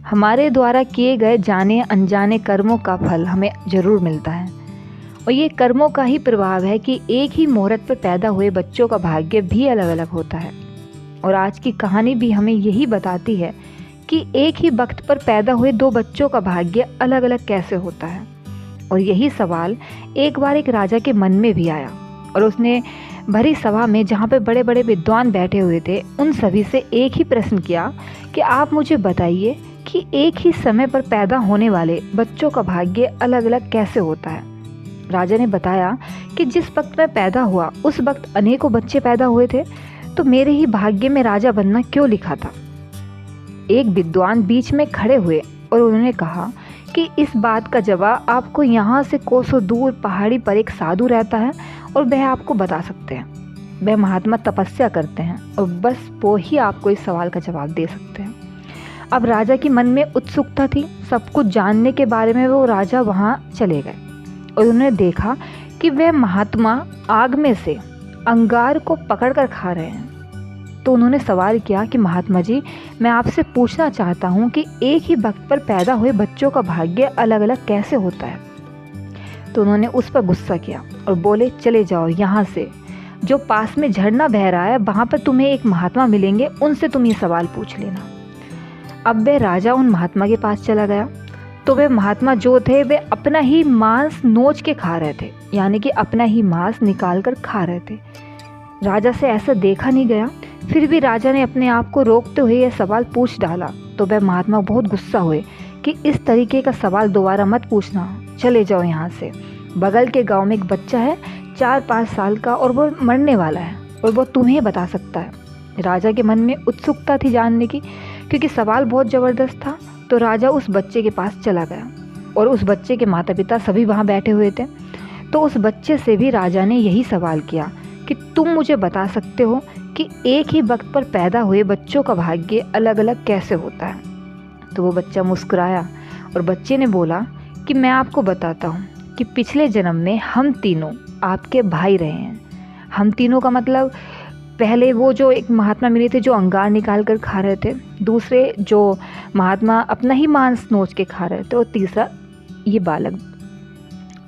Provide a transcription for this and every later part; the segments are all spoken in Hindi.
हमारे द्वारा किए गए जाने अनजाने कर्मों का फल हमें ज़रूर मिलता है और ये कर्मों का ही प्रभाव है कि एक ही मुहूर्त पर पैदा हुए बच्चों का भाग्य भी अलग अलग होता है। और आज की कहानी भी हमें यही बताती है कि एक ही वक्त पर पैदा हुए दो बच्चों का भाग्य अलग अलग कैसे होता है। और यही सवाल एक बार एक राजा के मन में भी आया और उसने भरी सभा में, जहाँ पे बड़े बड़े विद्वान बैठे हुए थे, उन सभी से एक ही प्रश्न किया कि आप मुझे बताइए कि एक ही समय पर पैदा होने वाले बच्चों का भाग्य अलग अलग कैसे होता है। राजा ने बताया कि जिस वक्त मैं पैदा हुआ उस वक्त अनेकों बच्चे पैदा हुए थे, तो मेरे ही भाग्य में राजा बनना क्यों लिखा था। एक विद्वान बीच में खड़े हुए और उन्होंने कहा कि इस बात का जवाब आपको यहाँ से कोसों दूर पहाड़ी पर एक साधु रहता है और वह आपको बता सकते हैं। वह महात्मा तपस्या करते हैं और बस वो ही आपको इस सवाल का जवाब दे सकते हैं। अब राजा के मन में उत्सुकता थी सब कुछ जानने के बारे में। वो राजा वहाँ चले गए और उन्होंने देखा कि वह महात्मा आग में से अंगार को पकड़कर खा रहे हैं। तो उन्होंने सवाल किया कि महात्मा जी, मैं आपसे पूछना चाहता हूँ कि एक ही वक्त पर पैदा हुए बच्चों का भाग्य अलग अलग कैसे होता है। तो उन्होंने उस पर गुस्सा किया और बोले, चले जाओ यहाँ से, जो पास में झरना बह रहा है वहाँ पर तुम्हें एक महात्मा मिलेंगे, उनसे तुम ये सवाल पूछ लेना। अब वह राजा उन महात्मा के पास चला गया तो वे महात्मा जो थे वे अपना ही मांस नोच के खा रहे थे, यानी कि अपना ही मांस निकाल कर खा रहे थे। राजा से ऐसा देखा नहीं गया, फिर भी राजा ने अपने आप को रोकते हुए यह सवाल पूछ डाला। तो वह महात्मा बहुत गुस्सा हुए कि इस तरीके का सवाल दोबारा मत पूछना, चले जाओ यहाँ से। बगल के गांव में एक बच्चा है 4-5 साल का और वो मरने वाला है और वो तुम्हें बता सकता है। राजा के मन में उत्सुकता थी जानने की, क्योंकि सवाल बहुत ज़बरदस्त था। तो राजा उस बच्चे के पास चला गया और उस बच्चे के माता पिता सभी वहाँ बैठे हुए थे। तो उस बच्चे से भी राजा ने यही सवाल किया कि तुम मुझे बता सकते हो कि एक ही वक्त पर पैदा हुए बच्चों का भाग्य अलग अलग कैसे होता है। तो वो बच्चा मुस्कुराया और बच्चे ने बोला कि मैं आपको बताता हूँ कि पिछले जन्म में हम तीनों आपके भाई रहे हैं। हम तीनों का मतलब, पहले वो जो एक महात्मा मिले थे जो अंगार निकाल कर खा रहे थे, दूसरे जो महात्मा अपना ही मांस नोच के खा रहे थे, और तीसरा ये बालक।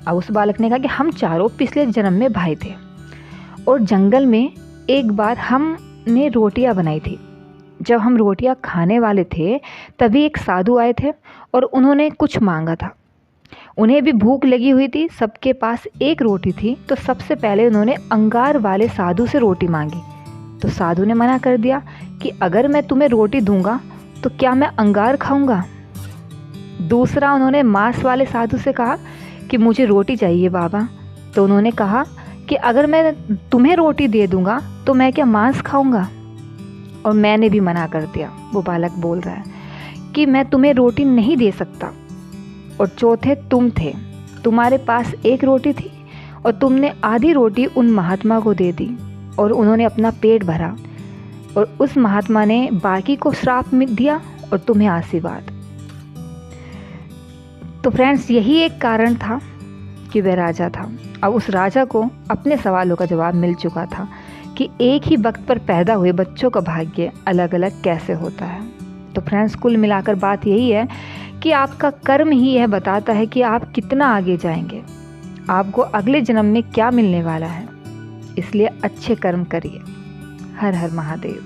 अब उस बालक ने कहा कि हम चारों पिछले जन्म में भाई थे और जंगल में एक बार हमने रोटियां बनाई थी। जब हम रोटियां खाने वाले थे तभी एक साधु आए थे और उन्होंने कुछ मांगा था। उन्हें भी भूख लगी हुई थी, सबके पास एक रोटी थी। तो सबसे पहले उन्होंने अंगार वाले साधु से रोटी मांगी। तो साधु ने मना कर दिया कि अगर मैं तुम्हें रोटी दूंगा तो क्या मैं अंगार खाऊंगा। दूसरा उन्होंने मांस वाले साधु से कहा कि मुझे रोटी चाहिए बाबा। तो उन्होंने कहा कि अगर मैं तुम्हें रोटी दे दूंगा तो मैं क्या मांस खाऊंगा। और मैंने भी मना कर दिया। वो बालक बोल रहा है कि मैं तुम्हें रोटी नहीं दे सकता। और चौथे तुम थे, तुम्हारे पास एक रोटी थी और तुमने आधी रोटी उन महात्मा को दे दी और उन्होंने अपना पेट भरा, और उस महात्मा ने बाकी को श्राप में दिया और तुम्हें आशीर्वाद। तो फ्रेंड्स, यही एक कारण था कि वह राजा था। अब उस राजा को अपने सवालों का जवाब मिल चुका था कि एक ही वक्त पर पैदा हुए बच्चों का भाग्य अलग अलग कैसे होता है। तो फ्रेंड्स, कुल मिलाकर बात यही है कि आपका कर्म ही यह बताता है कि आप कितना आगे जाएंगे, आपको अगले जन्म में क्या मिलने वाला है। इसलिए अच्छे कर्म करिए। हर हर महादेव।